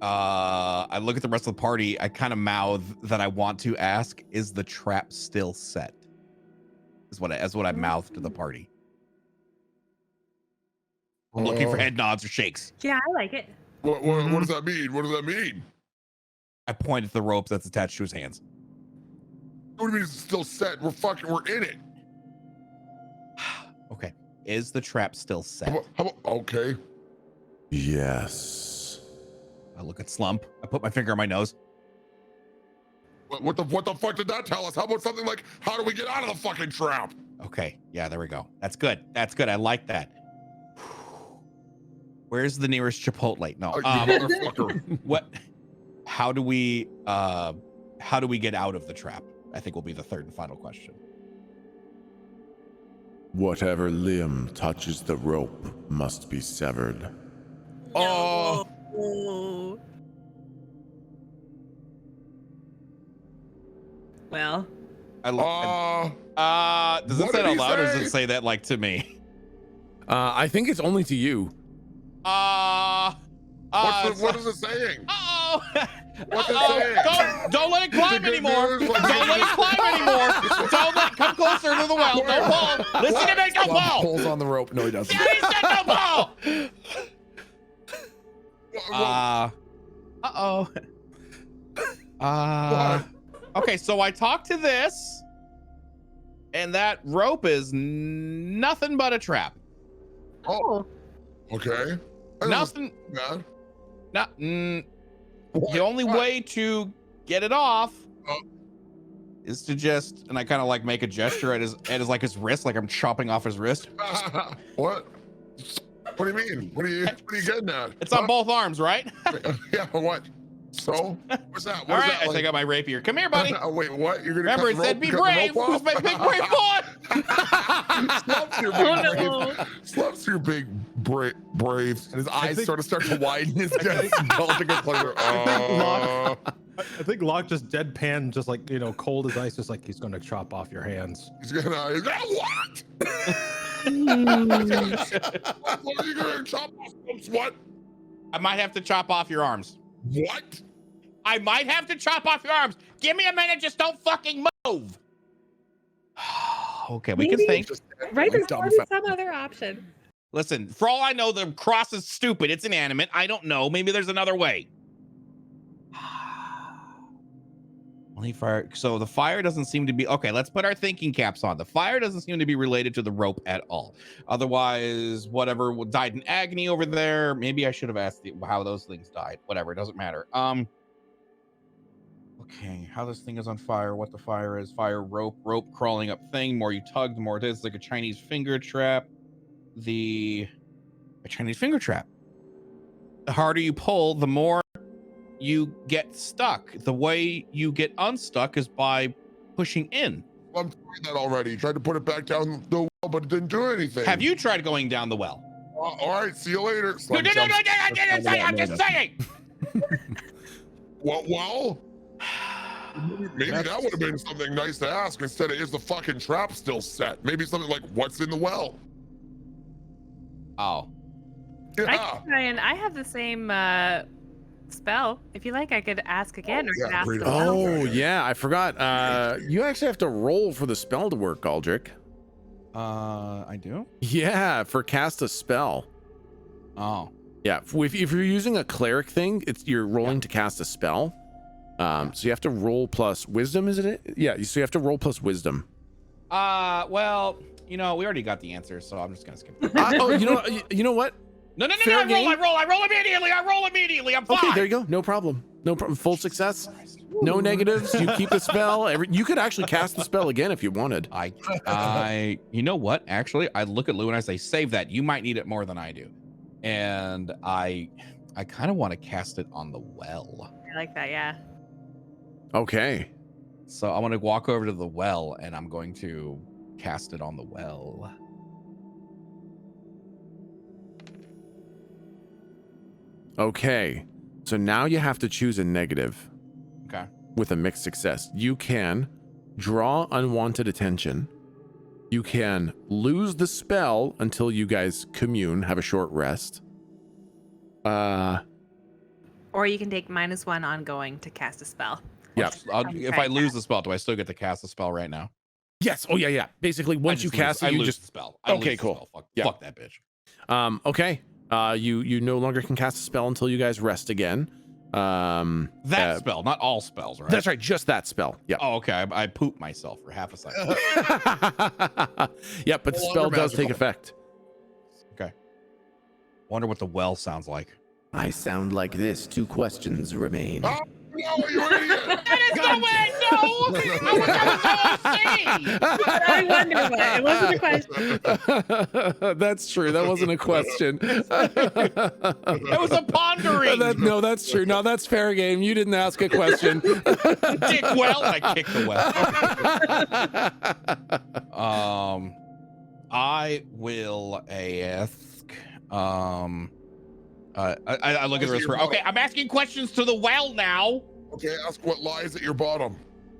I look at the rest of the party. I kind of mouth that I want to ask, is the trap still set? Is what I mouth to the party. I'm looking for head nods or shakes. Yeah, I like it. What does that mean? What does that mean? I point at the rope that's attached to his hands. What do you mean it's still set? We're in it. Okay. Is the trap still set? Okay. Yes. I look at Slump. I put my finger on my nose. What the fuck did that tell us? How about something like, how do we get out of the fucking trap? Okay. Yeah, there we go. That's good. That's good. I like that. Where's the nearest Chipotle? No. Motherfucker. What? How do we get out of the trap? I think will be the third and final question. Whatever limb touches the rope must be severed. No. Well. Does it say it out loud or does it say that like to me? I think it's only to you. What is it saying? What's it saying? Don't let it climb anymore. Don't let it climb anymore. Don't let it come closer to the well. Don't fall. Listen to me. Don't fall. Pulls on the rope. No, he doesn't. He said don't fall. Okay, so I talked to this, and that rope is nothing but a trap. Oh. Okay. Nothing. Yeah. The only way to get it off is to just, and I kind of like make a gesture at his wrist, like I'm chopping off his wrist. What? What do you mean? What are you getting at? It's on both arms, right? Yeah. What? So what's that? All right, I take out my rapier. Come here, buddy. Wait, what? You're gonna remember it said be brave. Who's my big brave boy? Slump's your big brave, and his eyes sort of start to widen. His I think Locke just deadpan, just like, cold as ice, just like he's gonna chop off your hands. He's gonna what? What are you gonna chop off? What? I might have to chop off your arms. What? I might have to chop off your arms. Give me a minute. Just don't fucking move. Okay, we can think. Right, there's probably some other option. Listen, for all I know, the cross is stupid. It's inanimate. I don't know. Maybe there's another way. Only fire. So the fire doesn't seem to be okay. Let's put our thinking caps on. The fire doesn't seem to be related to the rope at all. Otherwise, whatever died in agony over there. Maybe I should have asked how those things died. Whatever, it doesn't matter. Okay, how this thing is on fire, what the fire is, fire, rope crawling up thing. More you tug, the more it is. Like a Chinese finger trap. A Chinese finger trap. The harder you pull, the more you get stuck. The way you get unstuck is by pushing in. I'm trying that already. Tried to put it back down the well, but it didn't do anything. Have you tried going down the well? All right, see you later. No, I'm just saying. Well, maybe that would have been something nice to ask instead of, is the fucking trap still set? Maybe something like, what's in the well? Oh. Yeah. I can try, and I have the same spell. If you like, I could ask again. Yeah, I forgot. You actually have to roll for the spell to work, Galdric. I do? Yeah, for cast a spell. Oh. Yeah, if you're using a cleric thing, you're rolling to cast a spell. So you have to roll plus wisdom, isn't it? Yeah, so you have to roll plus wisdom. Well, we already got the answer, so I'm just gonna skip it. You know what? No, I roll immediately. I'm fine. Okay, there you go. No problem. Full success. No negatives. You keep the spell. You could actually cast the spell again if you wanted. You know what? Actually, I look at Lou and I say, save that. You might need it more than I do. And I kind of want to cast it on the well. I like that, yeah. Okay. So I want to walk over to the well and I'm going to cast it on the well. Okay. So now you have to choose a negative. Okay. With a mixed success. You can draw unwanted attention. You can lose the spell until you guys commune, have a short rest. Or Or you can take -1 ongoing to cast a spell. Yeah. If I lose the spell, do I still get to cast the spell right now? Yes. Oh yeah. Basically, once you cast it, I you lose just the spell. Okay, cool. Fuck that bitch. Okay. You no longer can cast a spell until you guys rest again. That spell, not all spells, right? That's right, just that spell. Yeah. Oh, okay. I pooped myself for half a second. Yeah, but the spell does take effect. Okay. Wonder what the well sounds like. I sound like this. 2 questions remain. Oh, no, you idiot! That is no way! No! I wonder what. It wasn't a question. That's true. That wasn't a question. That was a pondering. No, that's true. No, that's fair game. You didn't ask a question. Dick well. I kicked the well. I will ask. I look at the rest. Okay, I'm asking questions to the well now. Okay, ask what lies at your bottom.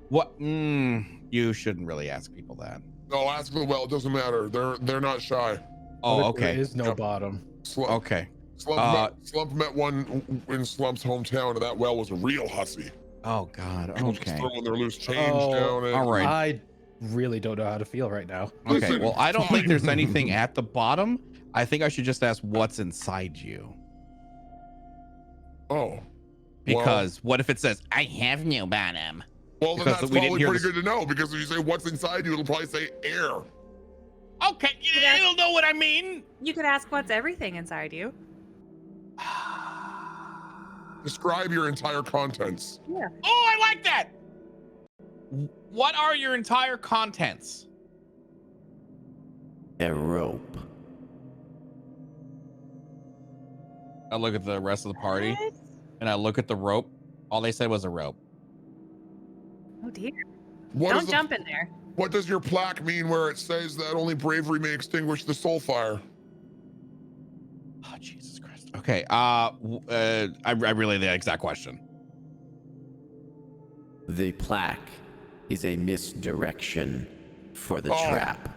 What? You shouldn't really ask people that. No, ask the well. It doesn't matter. They're not shy. Oh, There okay. is no bottom. Slump, Okay. Slump met one in Slump's hometown, and that well was a real hussy. Oh God. People just Okay. throwing their loose change Oh, down. And, All right. I really don't know how to feel right now. Okay. Listen, Well, I don't think fine. there's anything at the bottom. I think I should just ask what's inside you. Oh. Because what if it says I have no bottom? Well, then Because that's we didn't probably hear pretty this- good to know, because if you say what's inside you, it'll probably say air. Okay, you don't know what I mean. You could ask what's everything inside you. Describe your entire contents. Yeah. Oh, I like that. What are your entire contents? A rope. I look at the rest of the party What? and I look at the rope. All they said was a rope. Oh dear. What Don't is the- jump in there. What does your plaque mean where it says that only bravery may extinguish the soul fire? Oh, Jesus Christ. Okay. I relay the exact question. The plaque is a misdirection for the Oh. trap.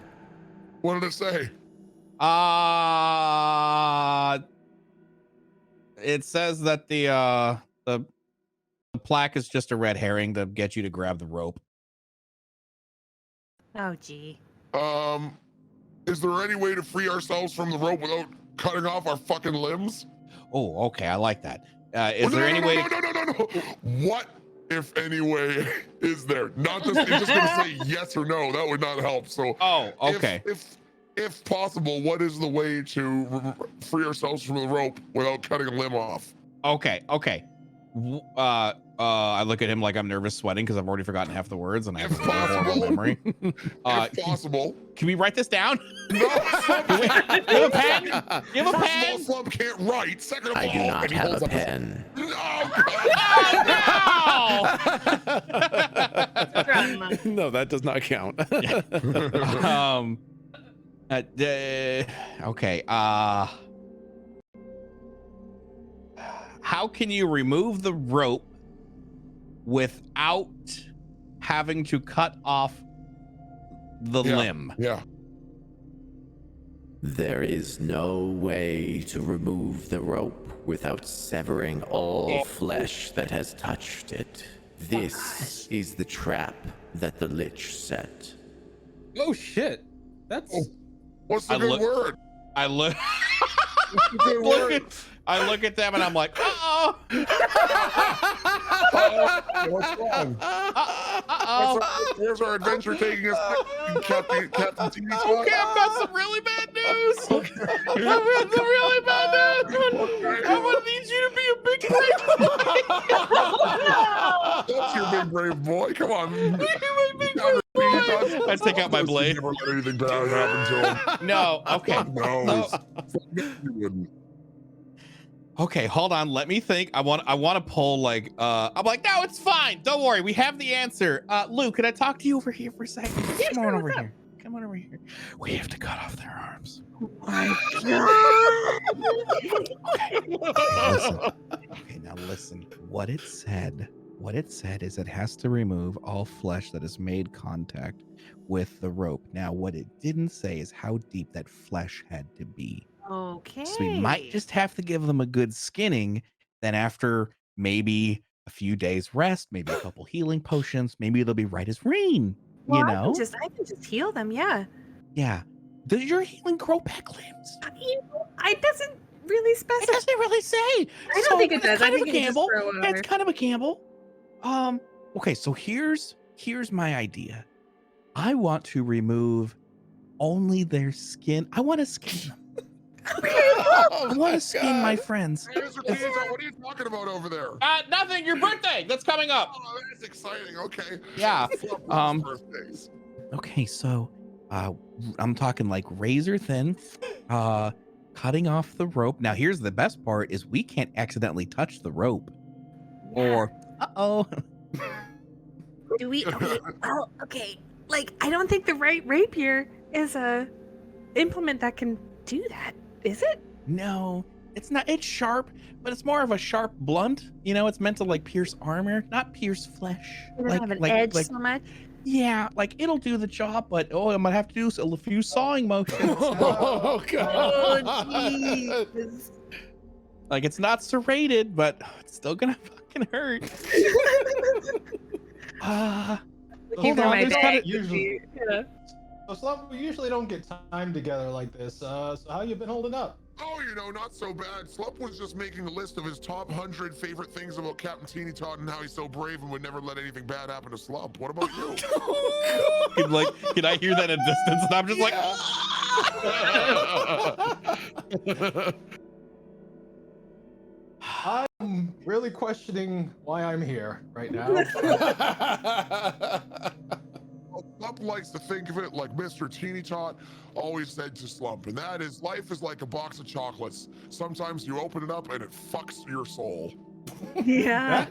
What did it say? It says that the plaque is just a red herring to get you to grab the rope. Oh gee. Is there any way to free ourselves from the rope without cutting off our fucking limbs? Oh, okay. I like that. Is Well, there any way to... No. What, if any way, is there? Not just, it's just gonna say yes or no. That would not help. So, Oh, okay. if possible, what is the way to free ourselves from the rope without cutting a limb off? Okay. I look at him like I'm nervous sweating because I've already forgotten half the words and I have a If really horrible possible. memory. If possible. Can we write this down? No, Slump Do you have a pen? Do you have a First of all, pen? Slump can't write. Second of all, I do not and he have holds a up his- pen. Oh, No, that does not count. no! Okay. How can you remove the rope without having to cut off the limb? Yeah. There is no way to remove the rope without severing all flesh that has touched it. This is the trap that the Lich set. Oh shit. That's What's the I good look- word? I look. What's the good word? I look at them and I'm like, uh-oh. What's wrong? Uh-oh. Where's our adventure taking us? Captain TV spot? Okay, I've got some really bad news. I've got some really bad news. I'm gonna need you to be a big brave boy. That's your big brave boy. Come on. You're my big brave boy. I take out my blade. Never let anything bad happen to him. No, okay. No. You wouldn't. Okay, hold on. Let me think. I want to pull like I'm like, no, it's fine. Don't worry. We have the answer. Luke, can I talk to you over here for a second? Come on over here. Come on over here. We have to cut off their arms. Okay, now listen. What it said is it has to remove all flesh that has made contact with the rope. Now, what it didn't say is how deep that flesh had to be. Okay. So we might just have to give them a good skinning. Then after maybe a few days rest, maybe a couple healing potions, maybe it'll be right as rain. Well, You know? I can just heal them. Yeah. Yeah. Does your healing grow back limbs? It doesn't really It specify. doesn't really say. I don't think it it's does. I kind of think a it just gamble. throw whatever. It's kind of a gamble. Okay, so here's my idea. I want to remove only their skin. I want to skin them. I want to skin my friends. Hey, Mr. Teeny, what are you talking about over there? Nothing. Your birthday. That's coming up. Oh, that's exciting. Okay. Yeah. Birthdays. Okay, so I'm talking like razor thin, cutting off the rope. Now here's the best part is we can't accidentally touch the rope. Or Do we? Well, okay. Like, I don't think the rapier is a implement that can do that. Is it? no, it's not. It's sharp, but it's more of a sharp blunt. You know, it's meant to like pierce armor, not pierce flesh. It doesn't have an edge so much. Yeah, like it'll do the job, but I might have to do a few sawing motions. Oh Oh, god. jeez. Like it's not serrated, but it's still gonna fucking hurt. Hold Either on, way, there's that gotta- usually- yeah. So Slump, we usually don't get time together like this. So how you been holding up? Oh, not so bad. Slump was just making a list of his top 100 favorite things about Captain Teeny Tot and how he's so brave and would never let anything bad happen to Slump. What about you? Can I hear that in distance? And I'm just like, I'm really questioning why I'm here right now. Slump likes to think of it like Mr. Teeny Tot always said to Slump, and that is, life is like a box of chocolates. Sometimes you open it up and it fucks your soul. Yeah.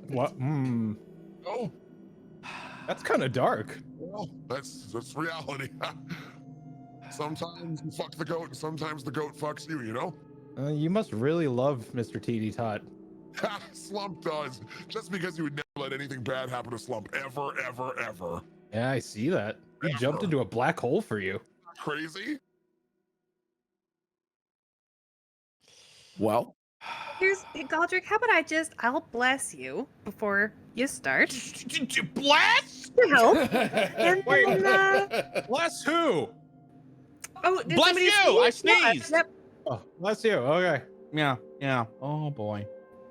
What? Oh, That's kind of dark. well, that's reality. Sometimes you fuck the goat, and sometimes the goat fucks you. You must really love Mr. Teeny Tot. Slump does. Just because you would never let anything bad happen to Slump, ever, ever, ever. Yeah, I see that. He jumped into a black hole for you. Crazy? Well, Here's Galdric. How about I'll bless you before you start. blast! To help. And then, Bless who? oh, did Bless somebody you! sneeze? I Yeah, sneezed. yep. Oh, bless you. Okay. Yeah. Oh boy.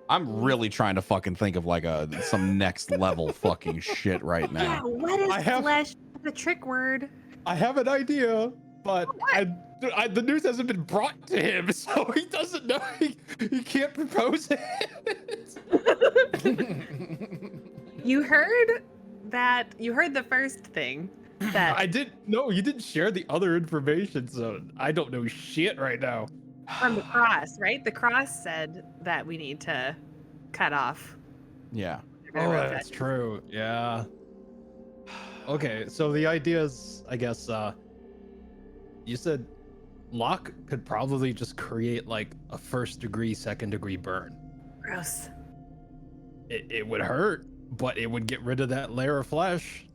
I'm really trying to fucking think of like some next level fucking shit right Yeah, now. what is I have- flesh? The trick word. I have an idea, but the news hasn't been brought to him, so he doesn't know. He can't propose it. You heard the first thing that I didn't. No, you didn't share the other information, so I don't know shit right now. from the cross, right? The cross said that we need to cut off. Yeah. Oh, that's true. Yeah. Okay, so the idea is, I guess, you said Locke could probably just create like a 1st degree, 2nd degree burn. Gross. It would hurt, but it would get rid of that layer of flesh,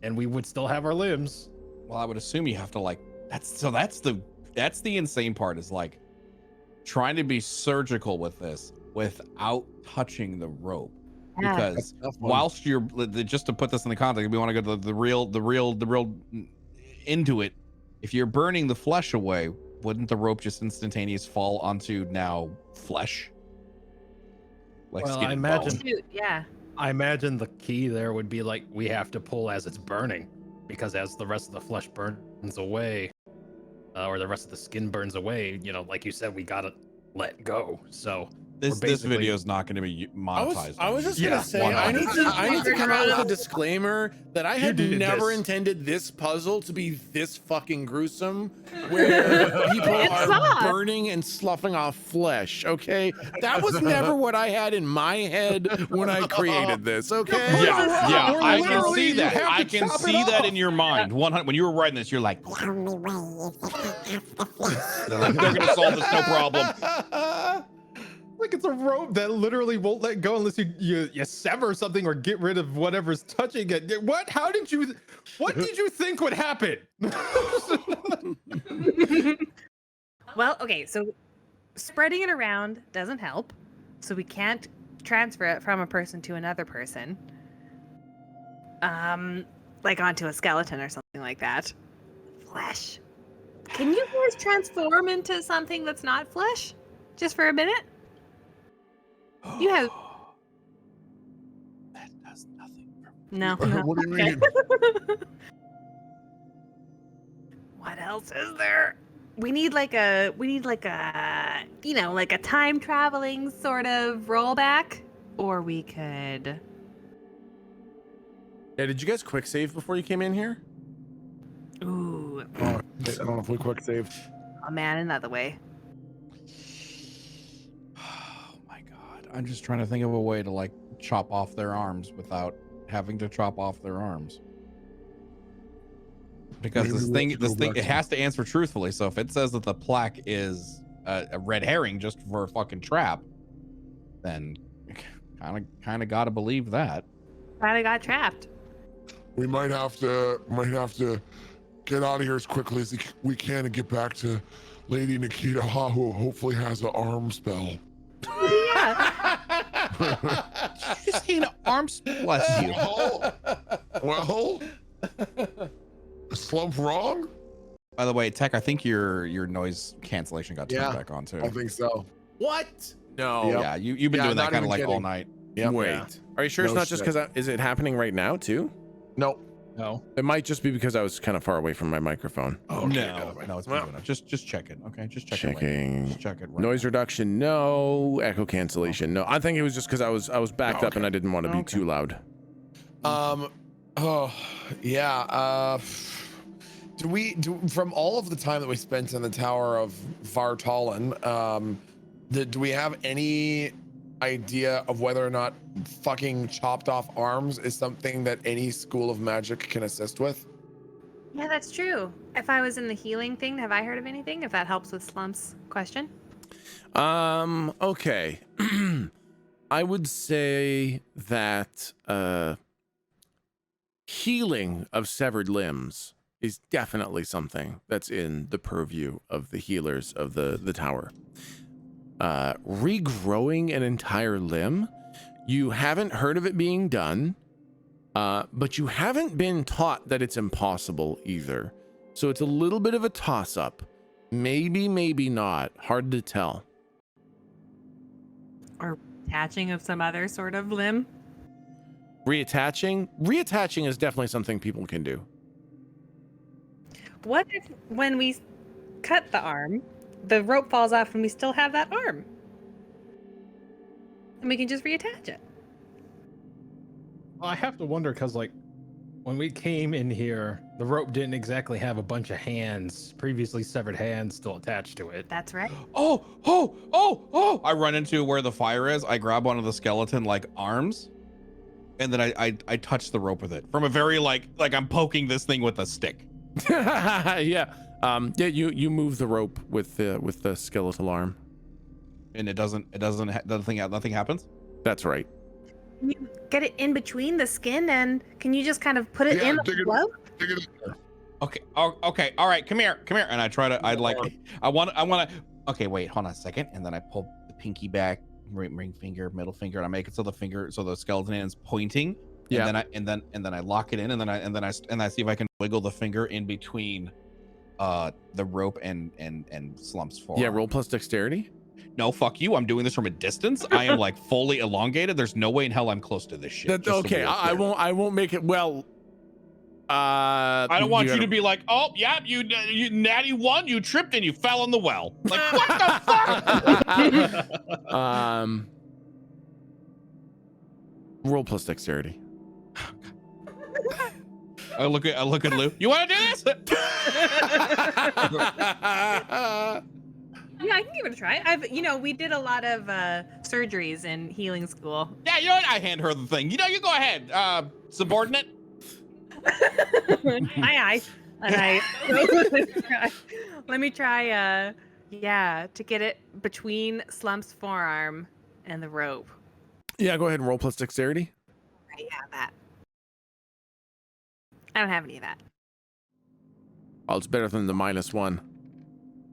and we would still have our limbs. Well, I would assume you have to like that's the insane part is like trying to be surgical with this without touching the rope. Yeah. Because whilst you're just to put this in the context, we want to go to the real into it. If you're burning the flesh away, wouldn't the rope just instantaneously fall onto now flesh? Like Well, skin I and imagine- bone? Shoot, yeah. I imagine the key there would be like we have to pull as it's burning, because as the rest of the flesh burns away, or the rest of the skin burns away, like you said, we gotta let go. So This basically- video is not going to be monetized. I was just Yeah, gonna say I need to come out with a disclaimer that I had did never this. intended this puzzle to be this fucking gruesome, where people are not. burning and sloughing off flesh. Okay, that was never what I had in my head when I created this. Okay, Yeah, Or I can literally see you that. have I to can chop it see that off. in your mind. 100 when you were writing this, you're like, they're gonna solve this no problem. like it's a rope that literally won't let go unless you sever something or get rid of whatever's touching it. What did you think would happen? Well, okay, so spreading it around doesn't help. So we can't transfer it from a person to another person. Like onto a skeleton or something like that. Flesh. Can you guys transform into something that's not flesh? Just for a minute? You have... That does nothing for me. No. What do you Okay. mean? What else is there? We need like a you know, like a time traveling sort of rollback, or we could. Yeah, did you guys quick save before you came in here? Ooh, I don't know if we quick saved. oh man, another way. Oh my god. I'm just trying to think of a way to like chop off their arms without having to chop off their arms. Because Maybe this we thing, have to go back it to- has to answer truthfully. So if it says that the plaque is a red herring just for a fucking trap, then kind of gotta believe that. Glad I got trapped. We might have to get out of here as quickly as we can and get back to Lady Nikita, who hopefully has an arm spell. Yeah. Just saying arms, bless you. Well, is Slump wrong? By the way, Tech, I think your noise cancellation got turned Yeah, back on too. I think so. What? No. Yep. Yeah, you've been Yeah, doing that not kind of even like all kidding. night. Yep. Wait. Yeah. Are you sure it's No not just shit. because is it happening right now too? Nope. No. It might just be because I was kind of far away from my microphone. No, it's been doing it. Just check it. Okay, just check it. Right now. Checking. Just check it. Right Noise now. reduction, no. Echo cancellation, no. I think it was just because I was backed up and I didn't want to be Okay. too loud. Oh, yeah. Do from all of the time that we spent in the Tower of Vartalin, do we have any idea of whether or not fucking chopped off arms is something that any school of magic can assist with? Yeah, that's true. If I was in the healing thing, have I heard of anything? If that helps with Slump's question. Okay. I would say that healing of severed limbs is definitely something that's in the purview of the healers of the tower. Regrowing an entire limb, you haven't heard of it being done, but you haven't been taught that it's impossible either. So it's a little bit of a toss-up. Maybe, maybe not. Hard to tell. Or attaching of some other sort of limb. Reattaching is definitely something people can do. What if when we cut the arm, the rope falls off and we still have that arm? And we can just reattach it. Well, I have to wonder because, like, when we came in here, the rope didn't exactly have a bunch of hands, previously severed hands, still attached to it. That's right. Oh! I run into where the fire is. I grab one of the skeleton like arms, and then I touch the rope with it from a very like I'm poking this thing with a stick. Yeah. You move the rope with the skeletal arm. And nothing happens. That's right. Can you get it in between the skin and can you just kind of put it Yeah, in dig the it- glove? Dig it in there. Okay. Okay. All right. Come here. And I try to. I want to. Okay. Wait. Hold on a second. And then I pull the pinky back, ring finger, middle finger, and I make it so the skeleton is pointing. Yeah. And then I lock it in, and then I see if I can wiggle the finger in between, the rope and Slump's forearm. Yeah. Roll plus dexterity. No, fuck you. I'm doing this from a distance. I am like fully elongated. There's no way in hell I'm close to this shit. That, just so okay. we're I clear. won't make it. Well. I don't want you gotta- to be like, oh yeah, you natty one, you tripped and you fell in the well. Like what the fuck? Roll plus dexterity. I look at Lou. You want to do this? Yeah, I can give it a try. We did a lot of surgeries in healing school. Yeah, you know what? I hand her the thing. You go ahead. Subordinate. Aye. And I let me try to get it between Slump's forearm and the rope. Yeah. Go ahead and roll plus dexterity. I have that. I don't have any of that. Oh, it's better than the -1.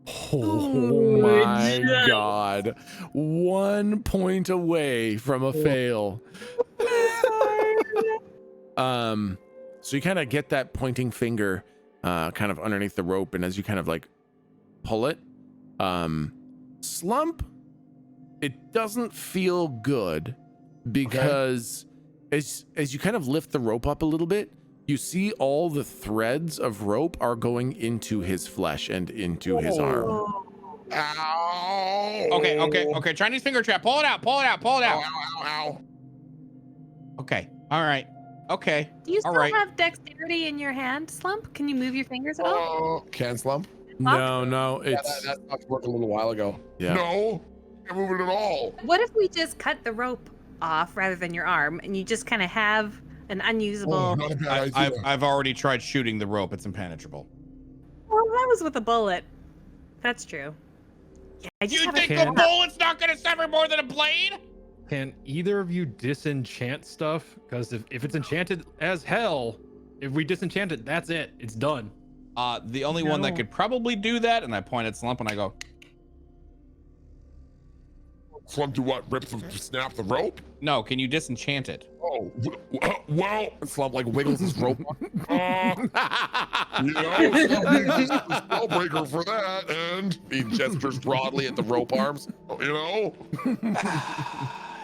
Oh my god. 1 point away from a fail. So you kind of get that pointing finger kind of underneath the rope, and as you kind of like pull it, Slump, it doesn't feel good because as you kind of lift the rope up a little bit, you see all the threads of rope are going into his flesh and into his arm. Ow. Okay. Chinese finger trap. Pull it out. Ow, ow. Okay. All right. Okay. Do you All still right. have dexterity in your hand, Slump? Can you move your fingers at all? Can Slump? No, Yeah, it's that stopped working a little while ago. yeah. No, can't move it at all. What if we just cut the rope off rather than your arm, and you just kind of have an unusable? Oh, not a bad idea. I've already tried shooting the rope. It's impenetrable. Well, that was with a bullet. That's true. Yeah, I just You haven't think a figured out- bullet's not gonna sever more than a blade? Can either of you disenchant stuff? Because if it's enchanted as hell, if we disenchant it, that's it. It's done. The only one that No. could probably do that, and I point at Slump and I go, Slump do what? Snap the rope? no, can you disenchant it? Oh, well, Slump like wiggles his rope. Slump uses the spellbreaker for that, and He gestures broadly at the rope arms.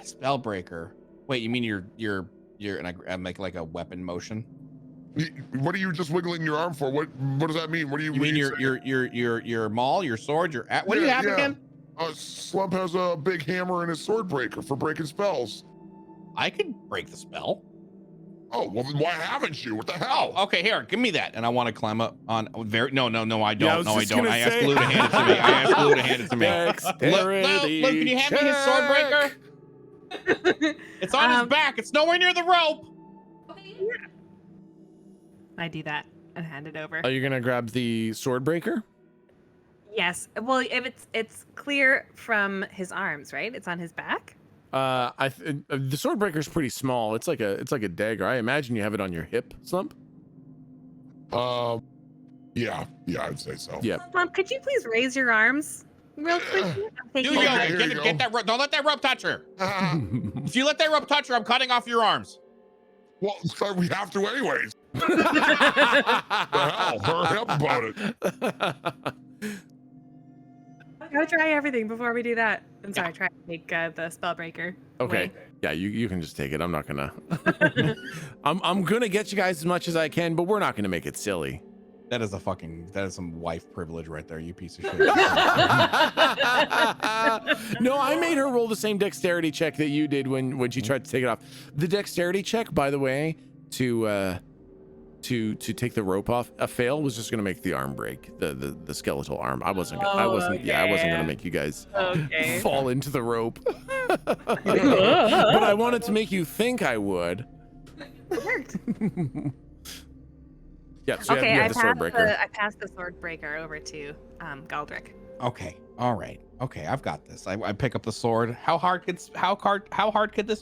Spellbreaker. Wait, you mean you're and I make like a weapon motion? What are you just wiggling your arm for? What does that mean? What do you You mean saying? your maul, your sword, your what do you have again? Slump has a big hammer and a sword breaker for breaking spells. I could break the spell. Oh, well, then why haven't you? What the hell? Oh, okay, here, give me that. And I want to climb up on no, I don't. Yeah, I No, I was just don't. gonna I asked say. Lou to hand it to me. I asked Lou to hand it to me. Dexterity Lou, can you hand me his sword breaker? It's on his back. It's nowhere near the rope. I do that and hand it over. Are you gonna grab the sword breaker? Yes. Well, if it's clear from his arms, right? It's on his back. The sword breaker's pretty small. It's like a dagger. I imagine you have it on your hip, Slump. Yeah, I'd say so. Yeah. Mom, could you please raise your arms real quickly? I'm Do taking you it. Okay, here you go. get that rope? Don't let that rope touch her. Well, If you let that rope touch her, I'm cutting off your arms. so we have to anyways. The hell? Hurry up about it. Go try everything before we do that. I'm sorry, try to take the spellbreaker. Okay. away. Yeah, you can just take it. I'm not gonna. I'm gonna get you guys as much as I can, but we're not gonna make it silly. That is some wife privilege right there, you piece of shit. No, I made her roll the same dexterity check that you did when she tried to take it off. The dexterity check, by the way, to take the rope off, a fail was just gonna make the arm break, the skeletal arm. I wasn't gonna make you guys Okay. fall into the rope. But I wanted to make you think I would. It worked. Yeah, so Okay, you I have the sword breaker. I passed the sword breaker over to Galdric. Okay, all right, okay, I've got this. I pick up the sword. How hard could this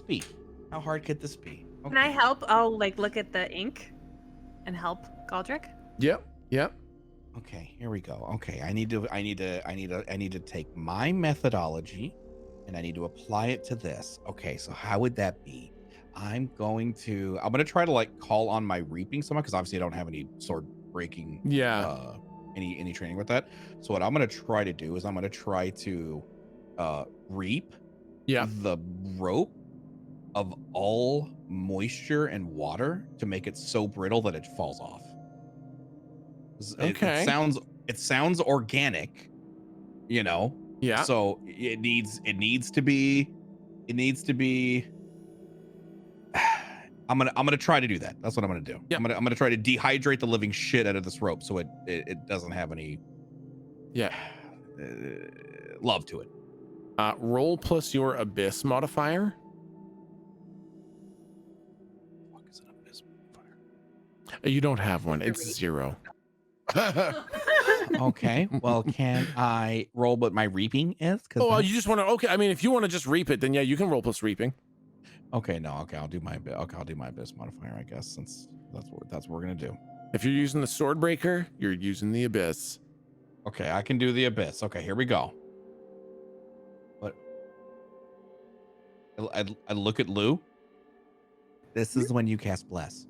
be? How hard could this be? Can I help? I'll look at the ink and help Galdric. Yep. Okay, here we go. Okay, I need to take my methodology and I need to apply it to this. Okay, so how would that be? I'm gonna try to call on my reaping somehow, because obviously I don't have any sword breaking any training with that. So what I'm gonna try to do is I'm gonna try to reap the rope of all moisture and water to make it so brittle that it falls off. Okay. It sounds organic, you know. Yeah. So it needs to be. I'm gonna try to do that. That's what I'm gonna do. Yep. I'm gonna try to dehydrate the living shit out of this rope so it doesn't have any love to it. Roll plus your abyss modifier. What is an abyss modifier? You don't have one. It's 0. Okay. Well, can I roll what my reaping is? Oh, you just want to? Okay. I mean, if you want to just reap it, then yeah, you can roll plus reaping. Okay. No. Okay. I'll do my abyss modifier, I guess, since that's what we're gonna do. If you're using the sword breaker, you're using the abyss. Okay, I can do the abyss. Okay, here we go. But I look at Lou. This is when you cast bless.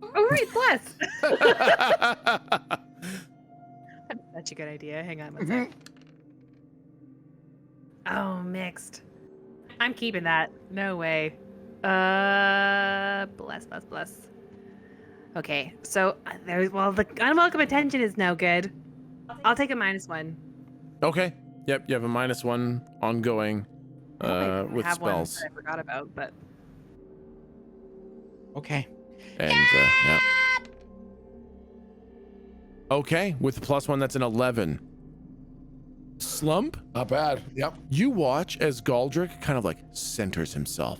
Oh, right, bless. That's such a good idea. Hang on one sec. Oh, mixed. I'm keeping that. No way. Bless. Okay, so there's the unwelcome attention is no good. I'll take a -1. Okay. Yep. You have a -1 ongoing I with have one spells. that I forgot about, but Okay. And yeah. Okay, with +1, that's an 11. Slump, Not bad. Yep. you watch as Galdric kind of like centers himself.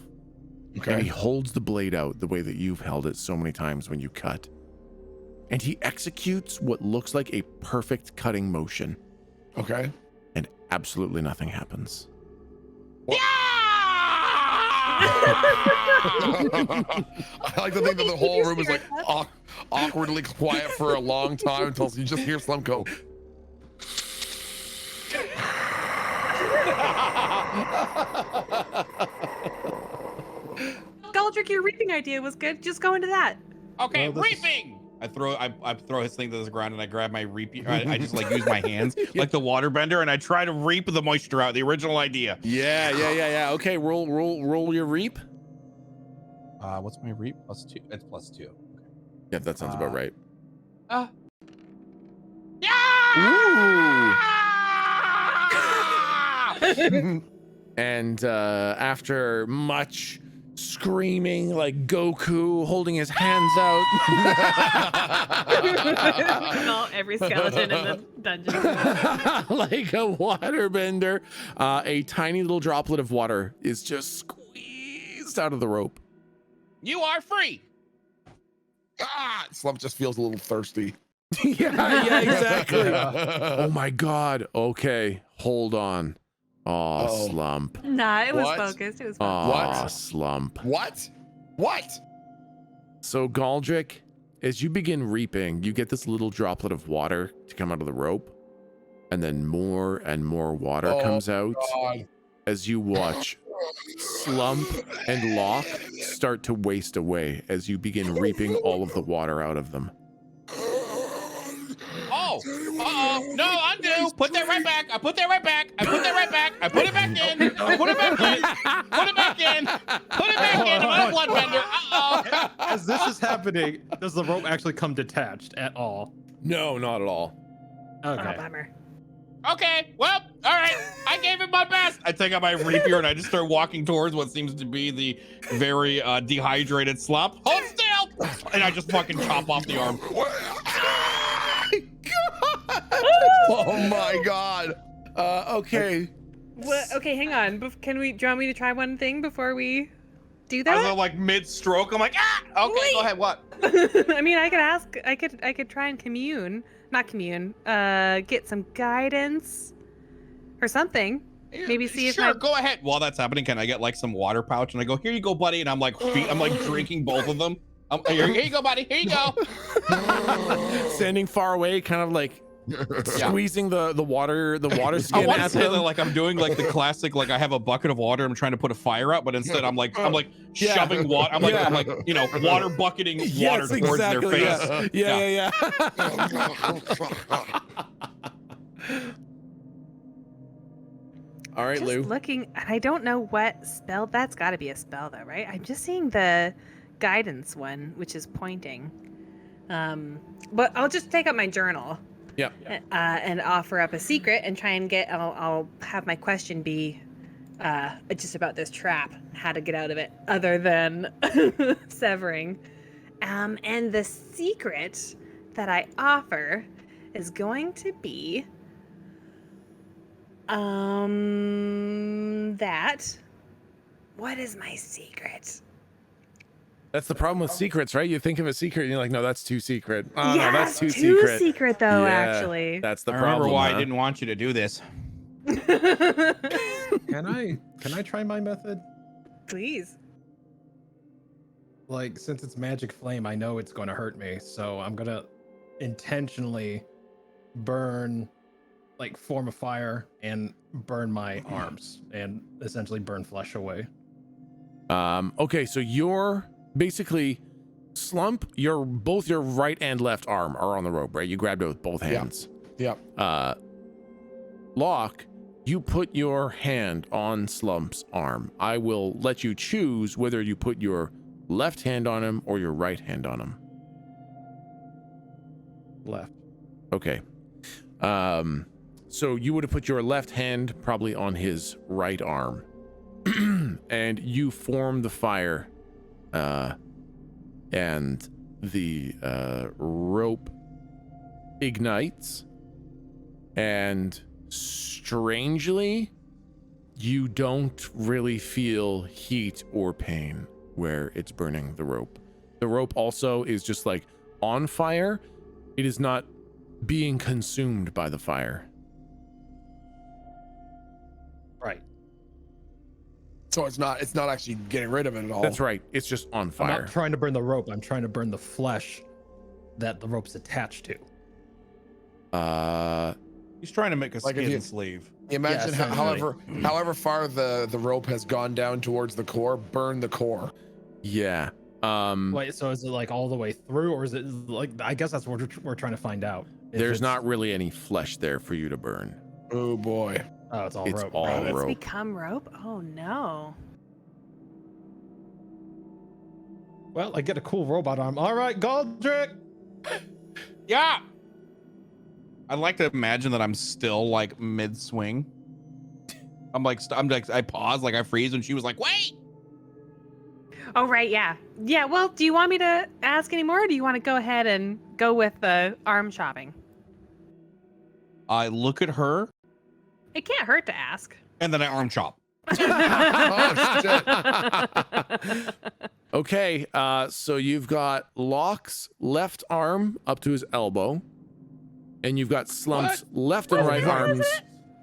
Okay. And he holds the blade out the way that you've held it so many times when you cut. And he executes what looks like a perfect cutting motion. Okay. And absolutely nothing happens. I like to think that the whole room is like awkwardly quiet for a long time until you just hear Slump go. Galdric, your reaping idea was good. Just go into that. Okay, Well, this is- reaping. I throw his thing to the ground and I grab my reaping. I just like use my hands like the waterbender and I try to reap the moisture out. The original idea. Yeah. Okay, roll your reap. What's my reap? +2. It's +2. Okay. Yep, that sounds about right. Yeah. And after much screaming like Goku, holding his hands out. No, every skeleton in the dungeon. Like a waterbender, a tiny little droplet of water is just squeezed out of the rope. You are free. Slump just feels a little thirsty. yeah, exactly. Oh my God. Okay, hold on. Oh, Slump. Nah, it was What? focused. It was Oh, focused. What? Slump. What? So Galdric, as you begin reaping, you get this little droplet of water to come out of the rope, and then more and more water comes out God. as you watch Slump and Locke start to waste away as you begin reaping all of the water out of them. Oh, no, undo. Put that right back. I put that right back. I put that right back. I put it back in. I put it back in. Put it back in. Put it back in. I'm a bloodbender. Uh-oh. As this is happening, does the rope actually come detached at all? No, not at all. Okay. Oh, bummer. Okay, well, all right. I gave it my best. I take out my rapier and I just start walking towards what seems to be the very dehydrated Slump. Hold still! And I just fucking chop off the arm. Oh my God. Okay. What? Okay, hang on. Do you want me to try one thing before we do As that? I'm like mid-stroke, I'm like, okay, Wait. go ahead, what? I mean, I could try and get some guidance or something. Maybe see if Sure, go ahead. While that's happening, can I get like some water pouch? And I go, here you go, buddy. And I'm like, drinking both of them. Here you go, buddy. Here you go. Standing far away, kind of like squeezing the water I skin want to at say them. that like I'm doing like the classic, like I have a bucket of water. I'm trying to put a fire out, but instead I'm like shoving water. I'm like water bucketing water Yes, towards their exactly, face. Yeah. All right, just Lou. looking, and I don't know what spell. That's got to be a spell, though, right? I'm just seeing the guidance one, which is pointing. But I'll just take out my journal. Yep. And offer up a secret and try and get. I'll have my question be, just about this trap, how to get out of it, other than severing. And the secret that I offer is going to be. What is my secret? That's the problem with secrets, right? You think of a secret and you're like, no, that's too secret. Oh, Yeah, no, that's too secret. secret. Though, Yeah, actually. That's the I problem. remember why huh? I didn't want you to do this. Can I try my method? Please. Like, since it's magic flame, I know it's going to hurt me, so I'm gonna intentionally burn like form a fire and burn my arms and essentially burn flesh away. Okay, so you're basically Slump. Both your right and left arm are on the rope, right? You grabbed it with both hands. Yep. Locke, you put your hand on Slump's arm. I will let you choose whether you put your left hand on him or your right hand on him. Left. Okay. So you would have put your left hand probably on his right arm. And you form the fire. And the rope ignites. And strangely, you don't really feel heat or pain where it's burning the rope. The rope also is just like on fire. It is not being consumed by the fire. Right. So it's not actually getting rid of it at all. That's right. It's just on I'm fire. not trying to burn the rope. I'm trying to burn the flesh that the rope's attached to. He's trying to make a Like if skin you- sleeve. Imagine Yeah, however far the rope has gone down towards the core, burn the core. Yeah. Wait, so is it like all the way through, or is it like? I guess that's what we're trying to find out. If There's it's- not really any flesh there for you to burn. Oh boy. Oh, it's all It's rope. all Got it. It's rope. become rope? Oh no. Well, I get a cool robot arm. All right, Galdric. Yeah. I like to imagine that I'm still like mid swing. I'm like I pause, like I freeze, and she was like, "Wait." Oh right, yeah. Yeah, well, do you want me to ask any more, or do you want to go ahead and go with the arm chopping? I look at her, It can't hurt to ask. and then I arm chop. Okay, so you've got Locke's left arm up to his elbow, and you've got Slump's left and right arms.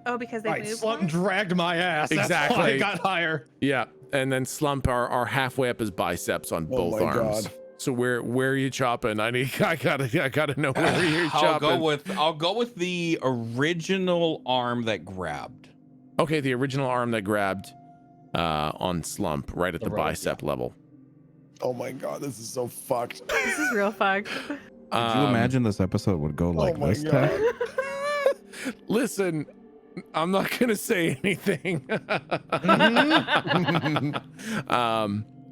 Oh, because they Right, moved. Slump more? dragged my ass. That's why Exactly. I got higher. Yeah, and then Slump are halfway up his biceps on Oh both my arms. God. So where are you chopping? I gotta know where you're I'll chopping. go with the original arm that grabbed. Okay, the original arm that grabbed on Slump right at The the rope, bicep level. Oh my god, this is so fucked. This is real fucked. Could you imagine this episode would go like my this? God. Ted? Listen, I'm not gonna say anything.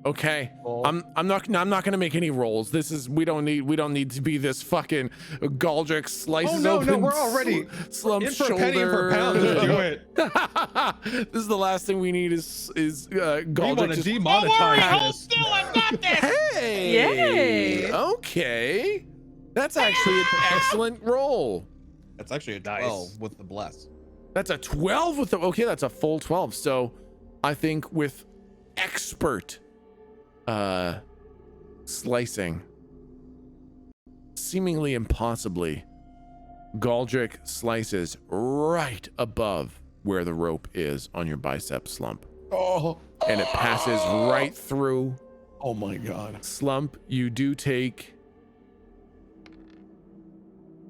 Okay. I'm not gonna make any rolls. We don't need to be this fucking Galdric slices no, open. we're already Slump's in for a penny, in for a pound. shoulder. Just do it. This is the last thing we need is We want Galdric to just demonetize this. Still, I've got this. Hey! Yay! Okay. That's actually an excellent roll. That's actually a Nice. 12 with the bless. That's a 12 with the okay, that's a full 12. So I think with expert slicing, seemingly impossibly, Galdric slices right above where the rope is on your bicep, Slump. Oh. And it passes right through. Oh my god. Slump, you do take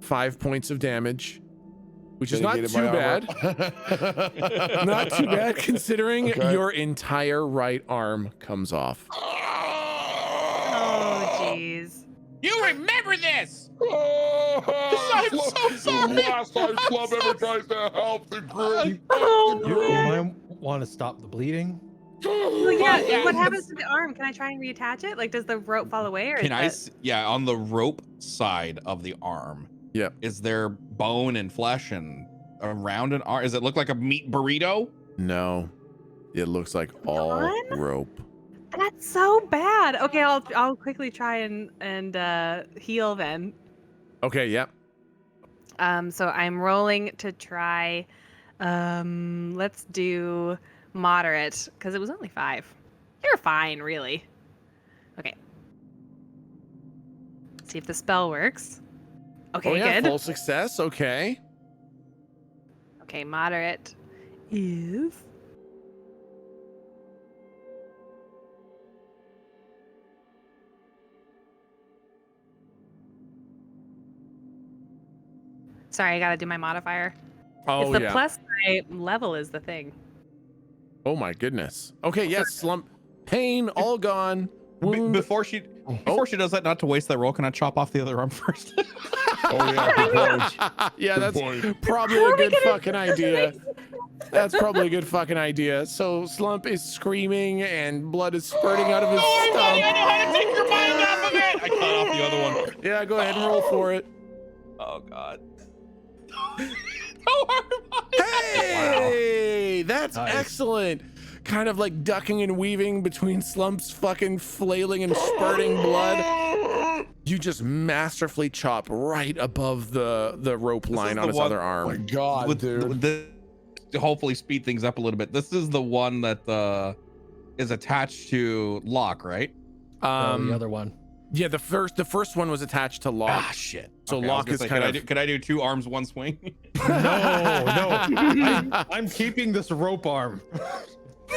5 points of damage, which is not too Mitigated bad. my armor. Not too bad considering Okay. your entire right arm comes off. Oh, jeez. You remember this? I'm so sorry. The last time Slump ever tries to help the group. Oh, You no. might want to stop the bleeding. Well, yeah, what happens to the arm? Can I try and reattach it? Like, does the rope fall away, or Can I? is Yeah, on the rope side of the arm. Yep. Is there bone and flesh and around an arm? Does it look like a meat burrito? No, it looks like all Gone? rope. that's so bad? Okay, I'll quickly try and heal then. Okay, yep. So I'm rolling to try. Let's do moderate because it was only 5. You're fine, really. Okay. See if the spell works. Okay, Oh yeah, good. full success. Okay. Okay, moderate is. Sorry, I gotta do my modifier. Oh it's the yeah. plus my level is the thing. Oh my goodness. Okay, yes, slump, pain, all gone. Wound. Before she does that, not to waste that roll, can I chop off the other arm first? Oh yeah, good point. Yeah, Good that's point. probably How a are we good gonna fucking do idea. this? That's probably a good fucking idea. So Slump is screaming and blood is spurting out of his stump. I know how to take your mind off of it. I cut off the other one. Yeah, go ahead and roll for it. Oh god. Hey, that's Nice. excellent. Kind of like ducking and weaving between Slump's fucking flailing and spurting blood. You just masterfully chop right above the rope line is on the his one- other Oh my arm. god, dude. To hopefully speed things up a little bit. This is the one that is attached to Locke, right? The other one. Yeah, the first one was attached to Locke. Ah, shit. So Okay, I was Locke gonna is say, kind could of. could I do 2 arms, 1 swing? No. I'm keeping this rope arm.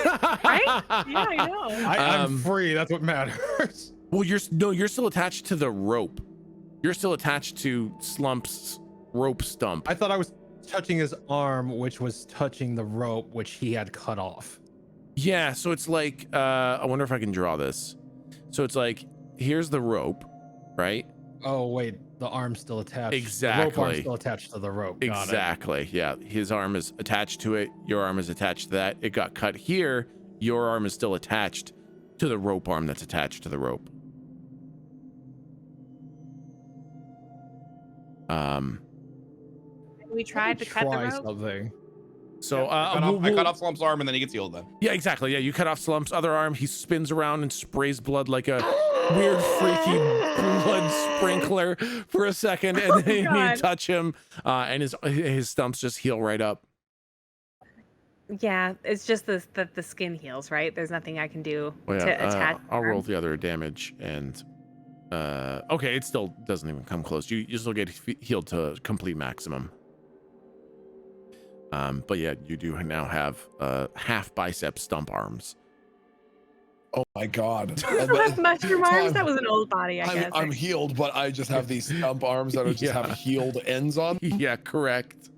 Right? Yeah, I know. I'm free. That's what matters. Well, you're still attached to the rope. You're still attached to Slump's rope stump. I thought I was touching his arm, which was touching the rope, which he had cut off. Yeah, so it's like I wonder if I can draw this. So it's like here's the rope, right? Oh wait, the arm's still attached. The rope Exactly. arm's still attached to the rope. Got it. Exactly. Yeah, his arm is attached to it. Your arm is attached to that. It got cut here. Your arm is still attached to the rope arm that's attached to the rope. We tried to cut the Try rope. something. So I cut off Slump's arm and then he gets healed then. Yeah, exactly. Yeah, you cut off Slump's other arm. He spins around and sprays blood like a weird, freaky blood sprinkler for a second, and then you God. touch him, and his stumps just heal right up. Yeah, it's just the skin heals, right? There's nothing I can do Well, to attach. I'll roll the other damage, and okay, it still doesn't even come close. You still get healed to complete maximum. But yeah, you do now have half bicep stump arms. Oh my god. Mushroom arms. That was an old body, I guess. I'm healed, but I just have these stump arms that just have healed ends on. Yeah, correct.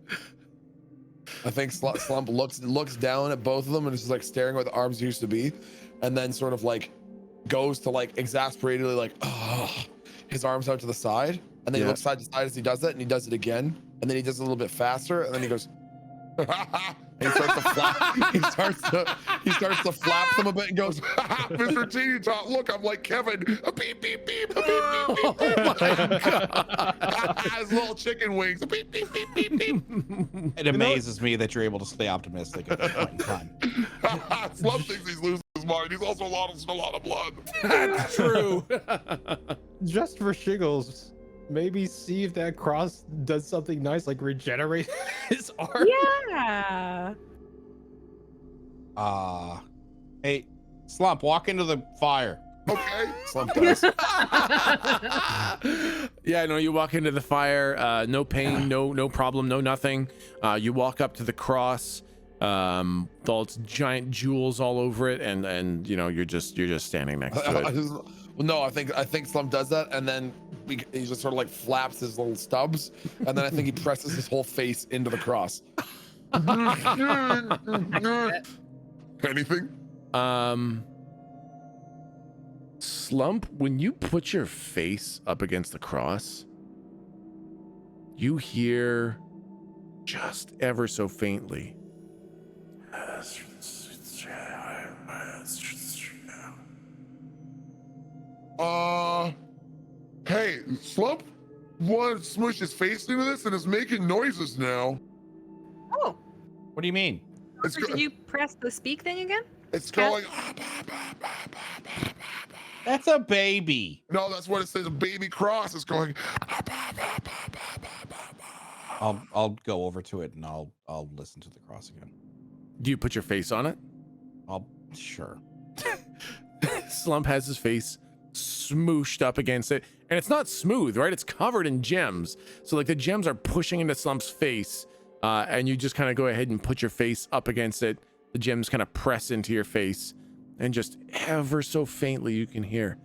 I think Slump looks down at both of them and is just like staring where the arms used to be, and then sort of like goes to like exasperatedly like, oh, his arms out to the side, and then he looks side to side as he does that, and he does it again, and then he does it a little bit faster, and then he goes. He starts to flap. He starts to flap them a bit and goes, "Mr. Teeny Tot, look, I'm like Kevin. Beep beep beep, beep beep beep beep." Oh my god! His little chicken wings. Beep beep beep beep beep. It amazes me that you're able to stay optimistic at this point in time. Slump thinks he's losing his mind. He's also lost a lot of blood. That's true. Just for shiggles, maybe see if that cross does something nice, like regenerate his arm. Yeah. Hey, Slump, walk into the fire. Okay. Slump does. Yeah, no, you walk into the fire, no pain, no problem, no nothing. You walk up to the cross, all its giant jewels all over it, and you know, you're just standing next to it. Well, no, I think Slump does that, and then he just sort of like flaps his little stubs, and then I think he presses his whole face into the cross. Anything? Slump, when you put your face up against the cross, you hear just ever so faintly. Hey, Slump wanted to smush his face into this and is making noises now. Oh, What do you mean? It's did go- you press the speak thing again? It's going. That's a baby. No, that's what it says. A baby cross is going. I'll go over to it and I'll listen to the cross again. Do you put your face on it? Sure. Slump has his face smooshed up against it, and it's not smooth, right? It's covered in gems. So like the gems are pushing into Slump's face, and you just kind of go ahead and put your face up against it. The gems kind of press into your face, and just ever so faintly you can hear.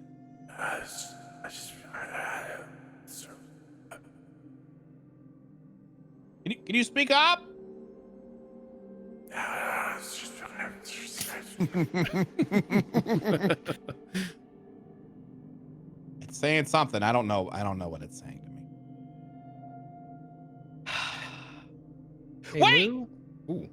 Can you speak up? It's saying something. I don't know what it's saying to me. Hey, Wait! Lou? Ooh.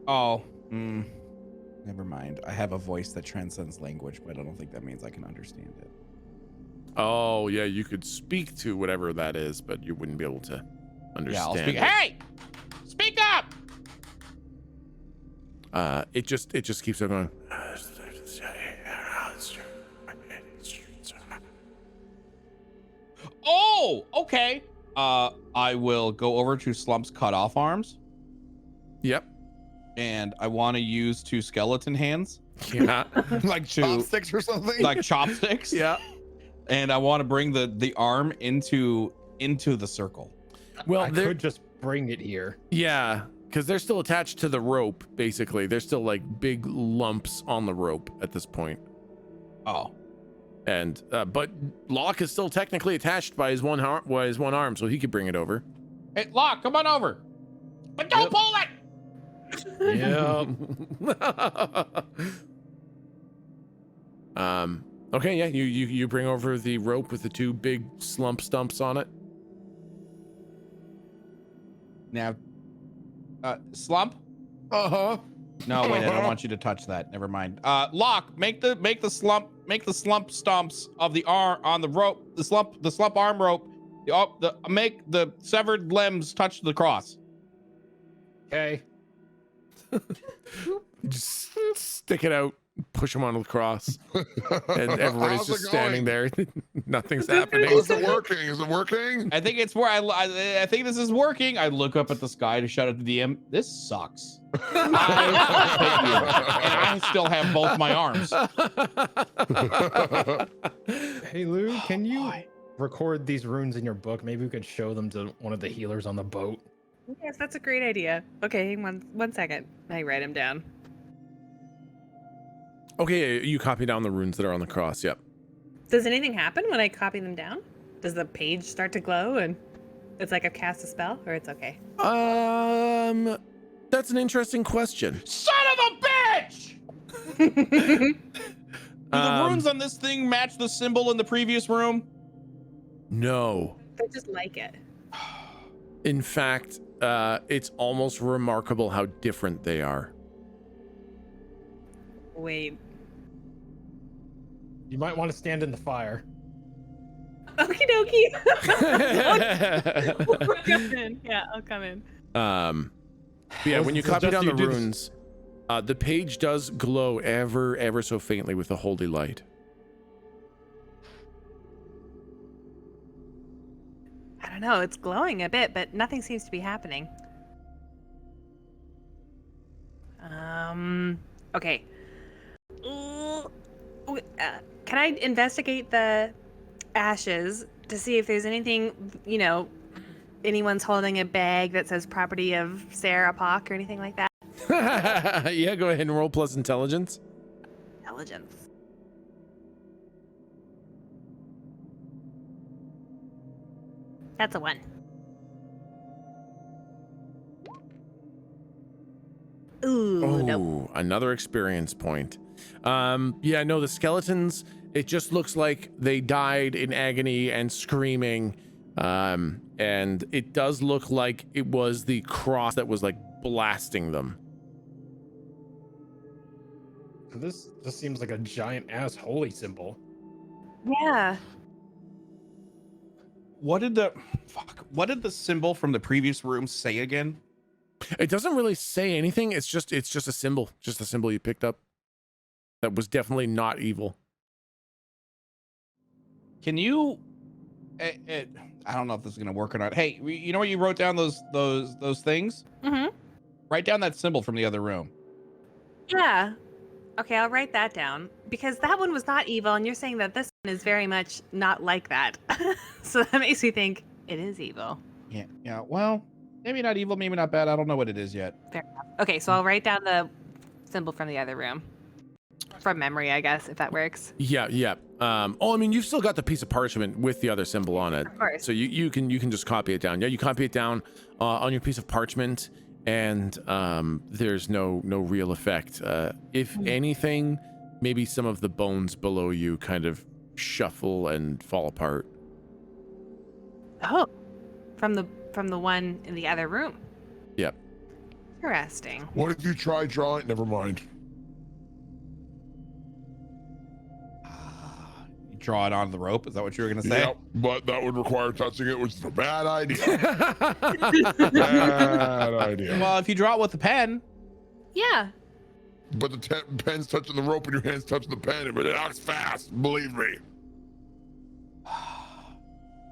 Oh, never mind. I have a voice that transcends language, but I don't think that means I can understand it. Oh, yeah, you could speak to whatever that is, but you wouldn't be able to understand. Yeah, I'll speak. it. Hey! Speak up! It just keeps on going. Oh, okay. I will go over to Slump's cut off arms, Yep. and I want to use 2 skeleton hands, Yeah. Like chopsticks or something. like chopsticks. Yeah. And I want to bring the arm into the circle. Well, I they're could just bring it here. yeah, because they're still attached to the rope. Basically, they're still like big lumps on the rope at this point. Oh, And but Locke is still technically attached by his one arm, so he could bring it over. hey, Locke, come on over, but don't Yep. pull it. Yeah. Okay, yeah, you bring over the rope with the 2 big slump stumps on it. Now, Slump. Uh-huh. No, wait, I don't want you to touch that. Never mind. Locke, make the slump stumps of the arm on the rope, the slump arm rope. Make the severed limbs touch the cross. Okay. Just stick it out, push him onto the cross, and everybody's How's just it standing going? there. Nothing's happening. Is it working? Is it working? I think it's where I think this is working. I look up at the sky to shout at the DM. This sucks. And I still have both my arms. Hey, Lou, can you record these runes in your book? Maybe we could show them to one of the healers on the boat. Yes, that's a great idea. Okay, one second. I write them down. Okay, you copy down the runes that are on the cross. Yep. Does anything happen when I copy them down? Does the page start to glow and it's like I've cast a spell, or it's okay? That's an interesting question. Son of a bitch! Do the runes on this thing match the symbol in the previous room? No. They just like it. In fact, it's almost remarkable how different they are. Wait. You might want to stand in the fire. Okie dokie. I'll come in. Yeah, I'll come in. Yeah, when you copy down the do this- runes, the page does glow ever so faintly with the holy light. I don't know. It's glowing a bit, but nothing seems to be happening. Okay. Can I investigate the ashes to see if there's anything, anyone's holding a bag that says property of Sarah Pock or anything like that? Yeah, go ahead and roll plus intelligence. Intelligence. That's a 1. Ooh, nope. Oh, another experience point. Yeah, no, the skeletons, it just looks like they died in agony and screaming. And it does look like it was the cross that was like blasting them. This just seems like a giant ass holy symbol. Yeah. What did the symbol from the previous room say again? It doesn't really say anything. It's just a symbol, just a symbol you picked up. That was definitely not evil. Can you? I don't know if this is gonna work or not. Hey, you know where you wrote down those things? Mm-hmm. Write down that symbol from the other room. Yeah. Okay, I'll write that down because that one was not evil, and you're saying that this one is very much not like that. So that makes me think it is evil. Yeah. Well, maybe not evil, maybe not bad. I don't know what it is yet. Fair enough. Okay, so I'll write down the symbol from the other room. From memory, I guess, if that works. Yeah. I mean, you've still got the piece of parchment with the other symbol on it. Of course. So you can just copy it down. Yeah, you copy it down on your piece of parchment, and there's no real effect. If anything, maybe some of the bones below you kind of shuffle and fall apart. Oh, from the one in the other room. Yep. Interesting. What if you try drawing? Never mind. You draw it on the rope. Is that what you were gonna say? Yep, but that would require touching it, which is a bad idea. Bad idea. Well, if you draw it with a pen. Yeah. But the pen's touching the rope and your hand's touching the pen, but it acts fast. Believe me.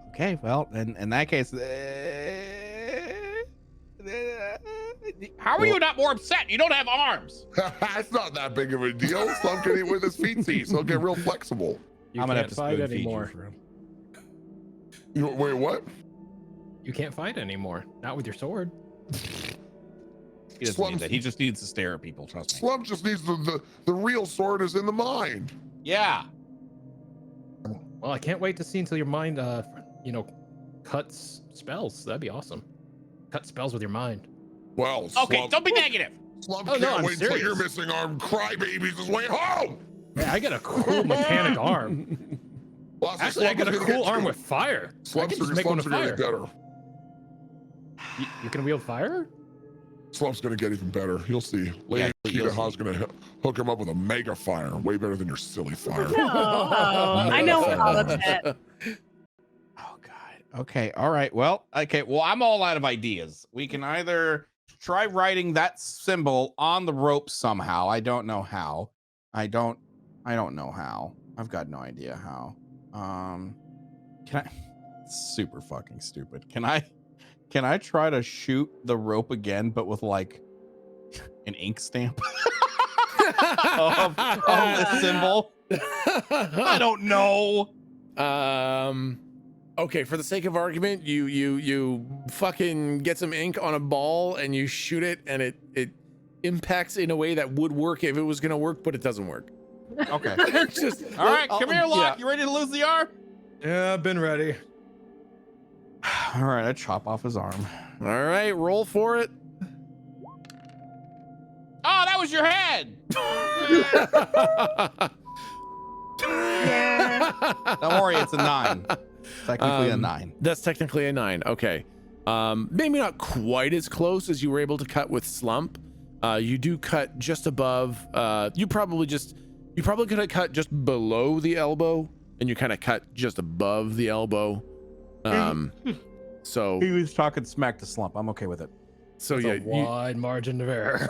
Okay, well, in that case, how are you not more upset? You don't have arms. It's not that big of a deal. Slump can eat with his feet, so he'll get real flexible. You I'm gonna can't have to fight spoon feed anymore. You wait, what? You can't fight anymore. Not with your sword. He doesn't need that. He just needs to stare at people. Trust me. Slump just needs the real sword is in the mind. Yeah. Well, I can't wait to see until your mind, cuts spells. That'd be awesome. Cut spells with your mind. Well, Okay, Slump, don't be negative. Slump Oh, no, can't I'm wait until serious. your missing arm crybabies his way home. Yeah, I got a cool mechanic arm. Well, so Actually, I got a Slump's gonna cool get arm you. with fire. I Slump's can just make one with gonna fire. get better. You can wield fire? Slump's gonna get even better. You'll see. Lady you'll Kitaha's gonna hook him up with a mega fire, way better than your silly fire. No, I know we're all upset. Oh God. Okay. All right. Well. Okay. Well, I'm all out of ideas. We can either try writing that symbol on the rope somehow. I don't know how. I don't know how. I've got no idea how. Can I? Super fucking stupid. Can I try to shoot the rope again, but with like an ink stamp of the symbol? I don't know. Okay, for the sake of argument, you fucking get some ink on a ball and you shoot it, and it impacts in a way that would work if it was gonna work, but it doesn't work. Okay. Just All right, come here, Locke. You ready to lose the arm? Yeah, I've been ready. All right, I chop off his arm. All right, roll for it. Oh, that was your head. Yeah. Don't worry, it's a 9. Technically a 9. That's technically a 9. Okay. Maybe not quite as close as you were able to cut with Slump. You do cut just above. You probably could have cut just below the elbow, and you kind of cut just above the elbow. So He was talking smack to Slump. I'm okay with it. so It's yeah. a wide margin of error.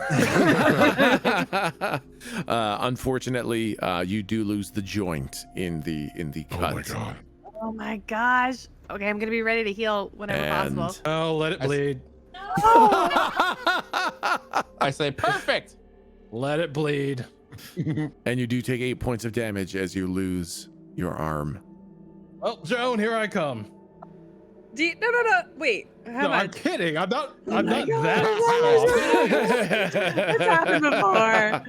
Unfortunately, you do lose the joint in the cut. Oh my god. Oh my gosh. Okay, I'm gonna be ready to heal whenever And- possible. Oh, let it bleed. I say perfect. Let it bleed. And you do take 8 points of damage as you lose your arm. Well, Joan, here I come. No. Wait. How No, I'm much? kidding. I'm not my that It's happened before.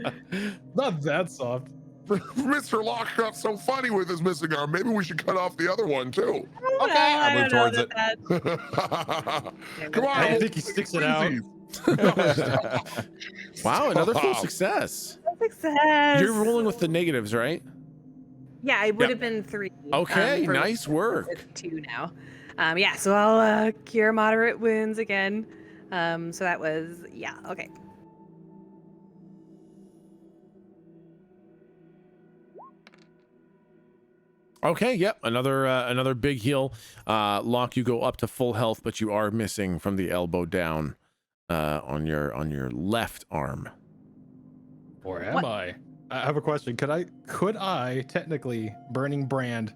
Not that soft. Mr. Locke got so funny with his missing arm. Maybe we should cut off the other one too. Okay, I move towards it. Come on. I think he sticks it out. Wow, another full Wow. success. Success. You're rolling with the negatives, right? Yeah, it would have been 3. Okay, for- nice work. It's 2 now. Yeah, so I'll cure moderate wounds again. So that was okay. Okay, yep, another big heal. Locke, you go up to full health, but you are missing from the elbow down on your left arm. Or am What? I? I have a question. Could I technically burning brand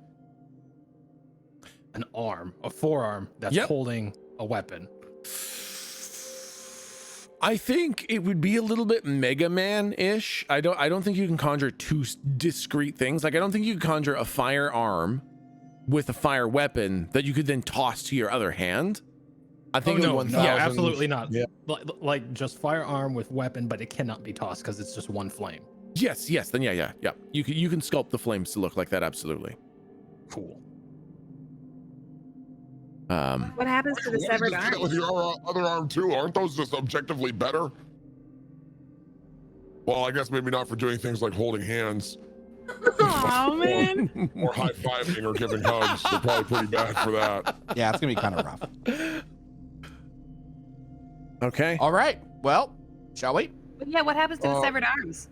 an arm, a forearm that's Yep. holding a weapon? I think it would be a little bit Mega Man-ish. I don't think you can conjure two discrete things. Like I don't think you can conjure a firearm with a fire weapon that you could then toss to your other hand. I think it was 1,000. yeah, absolutely not. Yeah. Like just firearm with weapon, but it cannot be tossed because it's just one flame. Yes, then yeah. You can sculpt the flames to look like that, absolutely. Cool. What happens to the Why severed don't you do that arms? with your other arm too? Aren't those just objectively better? Well, I guess maybe not for doing things like holding hands Oh man. or high-fiving or giving hugs. They're probably pretty bad for that. Yeah, it's gonna be kind of rough. Okay. All right. Well, shall we? But yeah, what happens to the severed arms?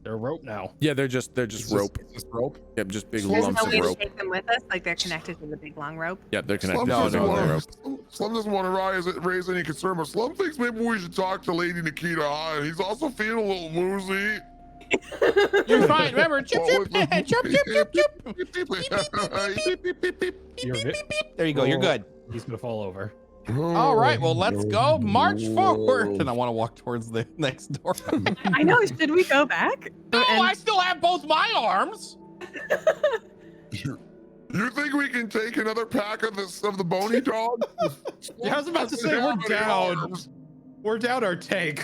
They're rope now. Yeah, they're just rope. It's just rope. Yep, just big There's lumps no of way to rope. take them with us, like they're connected to the big long rope. Yep, they're connected Slump to the doesn't long wanna- rope. Slump doesn't want to raise any concern, but Slump thinks maybe we should talk to Lady Nikita. He's also feeling a little woozy. You're fine. Remember, chip, chip, chip, chip, chip, chip. There you go. You're good. He's gonna fall over. All right. Well, let's go. March forward. And I want to walk towards the next door. I know. Should we go back? No, I still have both my arms. You think we can take another pack of the bony dog? Yeah, I was about to say we're down. We're down our tank.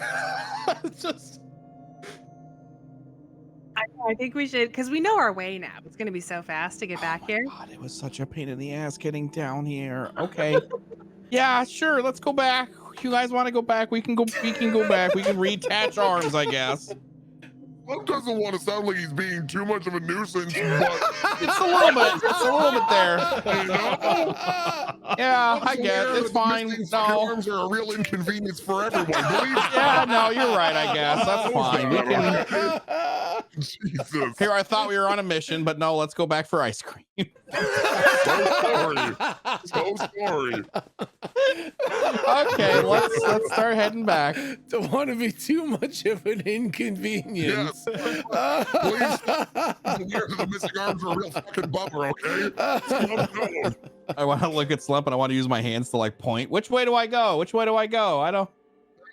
It's just. I think we should, because we know our way now. It's going to be so fast to get back here. God, it was such a pain in the ass getting down here. Okay. Yeah, sure. Let's go back. You guys want to go back? We can go. We can go back. We can reattach arms, I guess. Slump doesn't want to sound like he's being too much of a nuisance, but It's a little bit. It's a little bit there. you know, Yeah, I get it. It's fine. Missing No. arms are a real inconvenience for everyone. Believe me. Yeah, no, you're right. I guess that's fine. We can. Jesus. Here, I thought we were on a mission, but no. Let's go back for ice cream. So sorry. So sorry. Okay, let's start heading back. Don't want to be too much of an inconvenience. Yes. Please. The missing arms are a real fucking bummer, okay? I want to look at Slump and I want to use my hands to like point. Which way do I go? Which way do I go? I don't.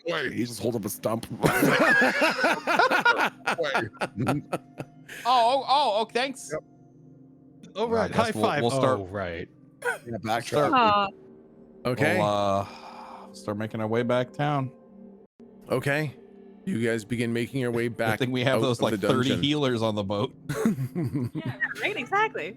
Wait, he just holds up a stump. Oh, thanks. Yep. Oh right, I guess high five. we'll start- Oh right. Yeah, backtrack. Aw. Okay. We'll, start making our way back town. Okay. You guys begin making your way back. I think we have out those of like the 30 dungeon. healers on the boat. Yeah, right, exactly.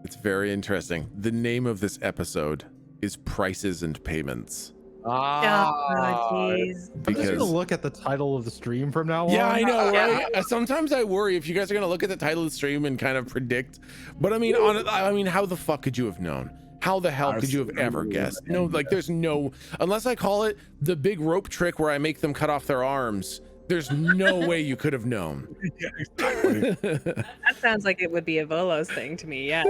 It's very interesting. The name of this episode is Prices and Payments. Oh, jeez. I'm just Because gonna look at the title of the stream from now on. yeah, I know, right? Sometimes I worry if you guys are gonna look at the title of the stream and kind of predict. But I mean, how the fuck could you have known? How the hell could you have ever guessed? No, like there's no, unless I call it the big rope trick where I make them cut off their arms. There's no way you could have known. Yeah, exactly. That sounds like it would be a Volos thing to me. Yeah.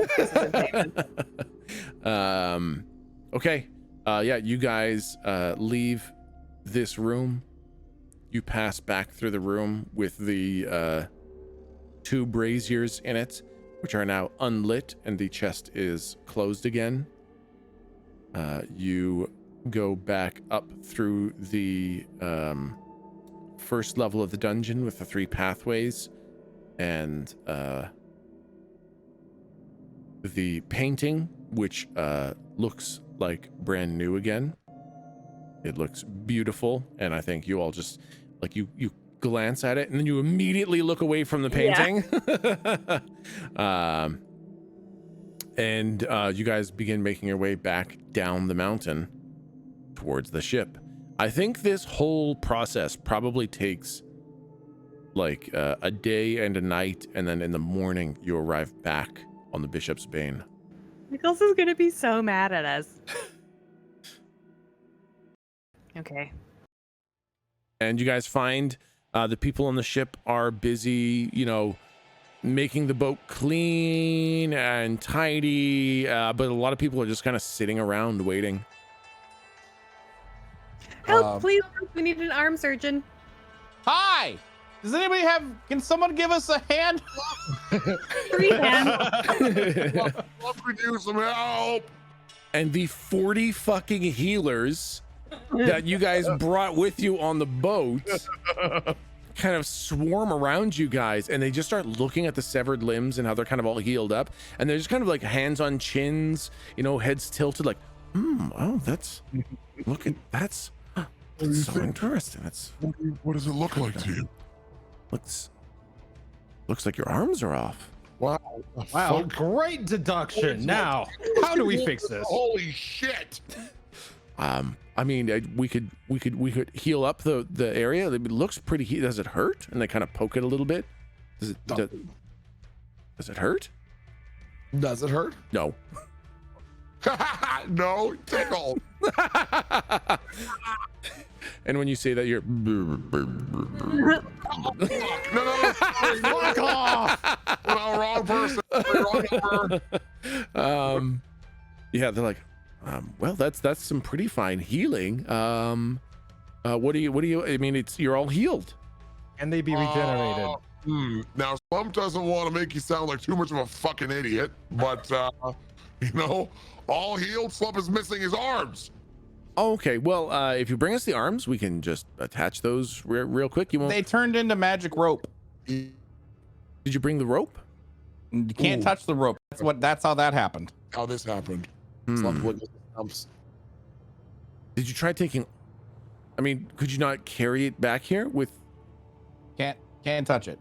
Okay. Yeah, you guys leave this room. You pass back through the room with the 2 braziers in it, which are now unlit, and the chest is closed again. You go back up through the first level of the dungeon with the 3 pathways, and the painting, which looks like brand new again. It looks beautiful, and I think you all just like you glance at it and then you immediately look away from the painting. And you guys begin making your way back down the mountain towards the ship. I think this whole process probably takes like a day and a night, and then in the morning you arrive back on the Bishop's Bane. Nichols is gonna be so mad at us. Okay. And you guys find the people on the ship are busy, you know, making the boat clean and tidy, but a lot of people are just kind of sitting around waiting. Help, please! We need an arm surgeon. Hi! Does anybody can someone give us a hand? 3 hands. Love could use some help. And the 40 fucking healers that you guys brought with you on the boat kind of swarm around you guys, and they just start looking at the severed limbs and how they're kind of all healed up, and they're just kind of like hands on chins, you know, heads tilted, like, oh, that's so interesting. That's What does it look like to you? looks like your arms are off. Wow. Wow, Fuck. great deduction. Now, how do we fix this? Holy shit! I mean, we could heal up the area. It looks pretty. Does it hurt? And they kind of poke it a little bit. Does it hurt? Does it hurt? No. No, tickle. And when you say that, you're. No, sorry, fuck off. No, wrong person. Wrong number. Yeah, they're like, well, that's some pretty fine healing. What do you? I mean, you're all healed. Can they be regenerated? Now, Slump doesn't want to make you sound like too much of a fucking idiot, but you know, all healed. Slump is missing his arms. Okay, well, if you bring us the arms, we can just attach those real quick. You won't. They turned into magic rope. Did you bring the rope? You can't touch the rope. That's how that happened. How this happened? Slump looked at the stumps. Did you try taking? I mean, could you not carry it back here with? Can't touch it.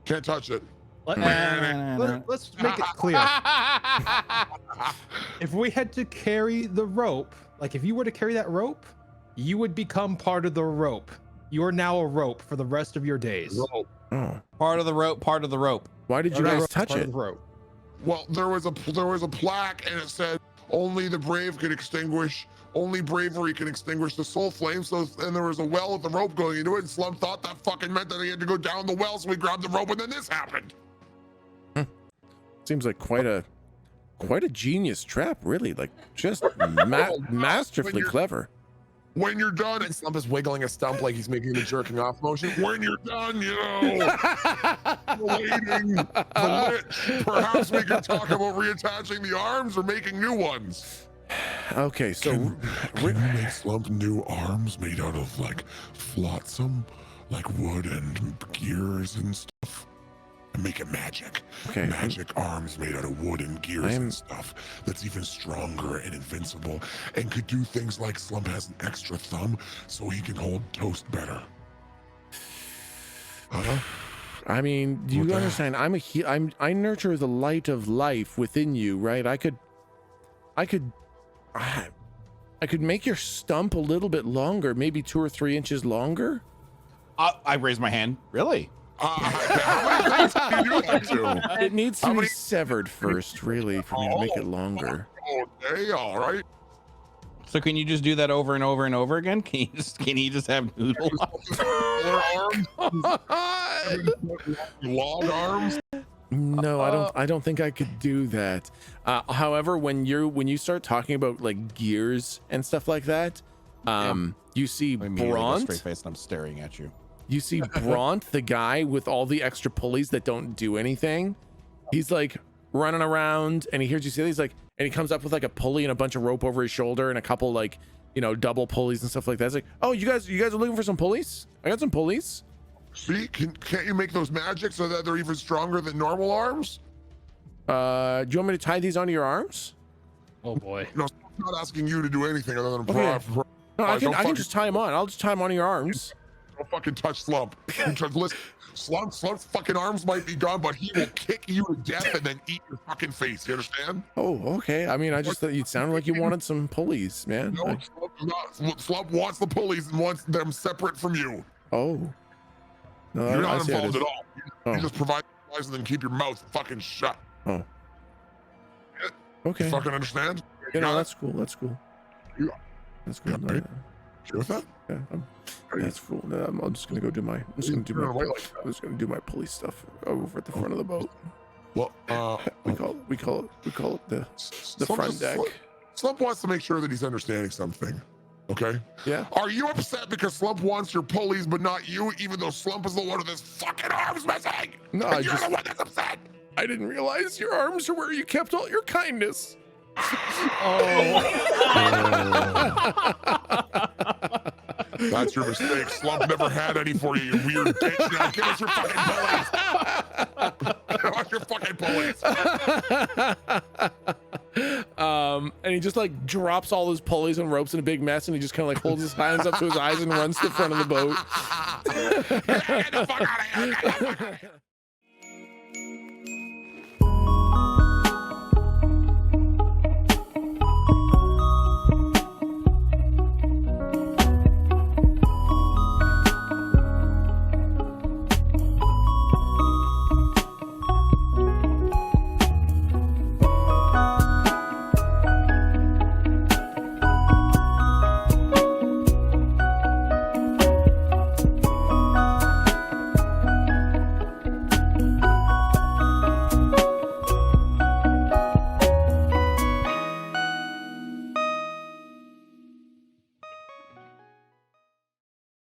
Can't touch it. Let's make it clear. If we had to carry the rope, like if you were to carry that rope, you would become part of the rope. You are now a rope for the rest of your days. Rope. Oh, Part of the rope. Part of the rope. why did you guys touch Part it? of the rope. Well, there was a plaque, and it said only the brave can extinguish. Only bravery can extinguish the soul flame. So, and there was a well with the rope going into it. And Slump thought that fucking meant that he had to go down the well. So we grabbed the rope, and then this happened. Seems like quite a genius trap, really. Like just masterfully clever. When you're done, And Slump is wiggling a stump like he's making the jerking off motion. when you're done, you know, waiting the lich, perhaps we can talk about reattaching the arms or making new ones. Okay, so Can you make Slump new arms made out of like flotsam, like wood and gears and stuff? And make it magic. Okay. Magic arms made out of wood and gears I'm- and stuff that's even stronger and invincible and could do things like Slump has an extra thumb so he can hold toast better. Huh? I mean, do you What the- understand? I nurture the light of life within you, right? I could make your stump a little bit longer, maybe 2 or 3 inches longer. I raised my hand. Really? How many times can you do that to? It needs to How be many- severed first, really, for me to make it longer. Okay, all right. So can you just do that over and over and over again? Can you just have noodle? Long arms. No, I don't think I could do that. However, when you start talking about like gears and stuff like that, you see I immediately go straight Bront. face and I'm staring at you. You see Bront, the guy with all the extra pulleys that don't do anything. He's like running around and he hears you say, he's like, and he comes up with like a pulley and a bunch of rope over his shoulder and a couple like, double pulleys and stuff like that. It's like, oh, you guys are looking for some pulleys? I got some pulleys. See, can't you make those magic so that they're even stronger than normal arms? Do you want me to tie these onto your arms? Oh boy. No, I'm not asking you to do anything other than Okay. No, I don't can just tie them on. I'll just tie them onto your arms. Don't fucking touch Slump. Listen, Slump's fucking arms might be gone, but he will kick you to death and then eat your fucking face. You understand? Oh, okay. I mean, I just thought you sounded like you wanted some pulleys, man. No, Slump wants the pulleys and wants them separate from you. Oh. No, You're I not see how it involved is. at all. Oh. You just provide supplies and then keep your mouth fucking shut. Oh. Okay. You fucking understand? You know, got it? that's cool. That's cool. Yeah. That's cool. Yeah, No, babe. You with that? yeah, that's cool. No, I'm just gonna go do my. I'm just gonna do You're my. away like that. I'm just gonna do my pulley stuff over at the front of the boat. Well, We call it the Slump front just- deck. Slump wants to make sure that he's understanding something. Okay? Yeah. Are you upset because Slump wants your pulleys but not you, even though Slump is the one with his fucking arms missing? No, And I you're just- the one that's upset. I didn't realize your arms are where you kept all your kindness. That's your mistake. Slump never had any for you, you weird bitch. Now give us your fucking pulleys. Give us your fucking pulleys. And he just like drops all his pulleys and ropes in a big mess, and he just kind of like holds his hands up to his eyes and runs to the front of the boat. Get the fuck out of here. Get the fuck out of here.